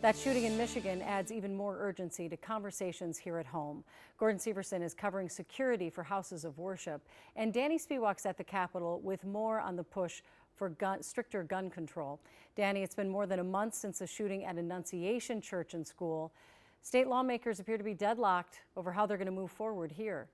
That shooting in Michigan adds even more urgency to conversations here at home. Gordon Severson is covering security for houses of worship, and Danny Spiewak's at the Capitol with more on the push for stricter gun control. Danny, it's been more than a month since the shooting at Annunciation Church and School. State lawmakers appear to be deadlocked over how they're going to move forward here.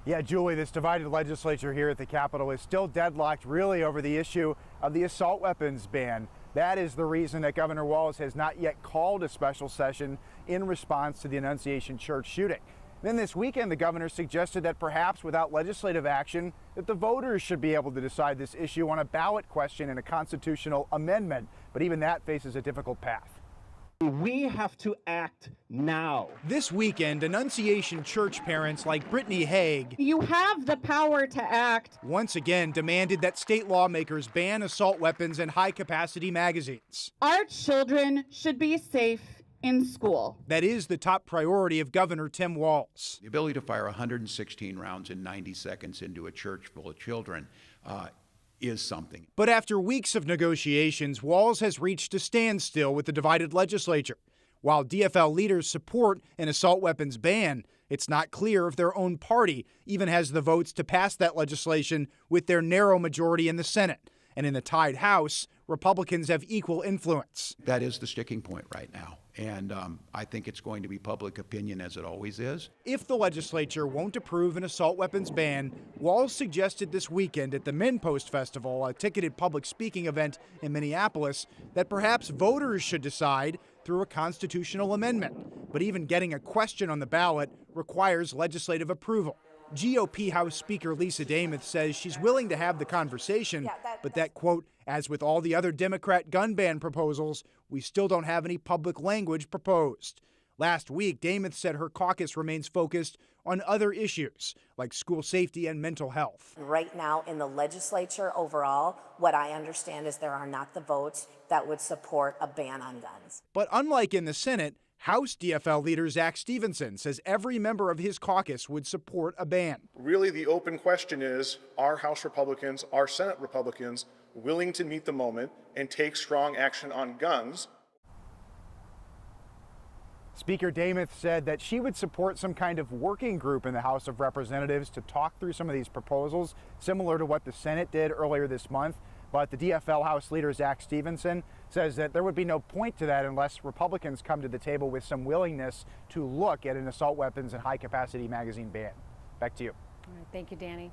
Yeah, Julie, this divided legislature here at the Capitol is still deadlocked really over the issue of the assault weapons ban. That is the reason that Governor Walz has not yet called a special session in response to the Annunciation Church shooting. Then this weekend, the governor suggested that perhaps without legislative action, that the voters should be able to decide this issue on a ballot question in a constitutional amendment. But even that faces a difficult path. We have to act now. This weekend, Annunciation Church parents like Brittany Haig, you have the power to act, once again demanded that state lawmakers ban assault weapons and high-capacity magazines. Our children should be safe in school. That is the top priority of Governor Tim Walz. The ability to fire 116 rounds in 90 seconds into a church full of children is something. But after weeks of negotiations, Walz has reached a standstill with the divided legislature. While DFL leaders support an assault weapons ban, it's not clear if their own party even has the votes to pass that legislation with their narrow majority in the Senate. And in the tied House, Republicans have equal influence. That is the sticking point right now. And I think it's going to be public opinion, as it always is. If the legislature won't approve an assault weapons ban, Walz suggested this weekend at the MinnPost Festival, a ticketed public speaking event in Minneapolis, that perhaps voters should decide through a constitutional amendment. But even getting a question on the ballot requires legislative approval. GOP House Speaker Lisa Demuth says she's willing to have the conversation, but that, quote, as with all the other Democrat gun ban proposals, we still don't have any public language proposed. Last week, Demuth said her caucus remains focused on other issues like school safety and mental health. Right now in the legislature overall, what I understand is there are not the votes that would support a ban on guns. But unlike in the Senate, House DFL leader Zack Stephenson says every member of his caucus would support a ban. Really, the open question is, are House Republicans, are Senate Republicans willing to meet the moment and take strong action on guns? Speaker Demuth said that she would support some kind of working group in the House of Representatives to talk through some of these proposals, similar to what the Senate did earlier this month. But the DFL House leader, Zack Stephenson, says that there would be no point to that unless Republicans come to the table with some willingness to look at an assault weapons and high-capacity magazine ban. Back to you. All right, thank you, Danny.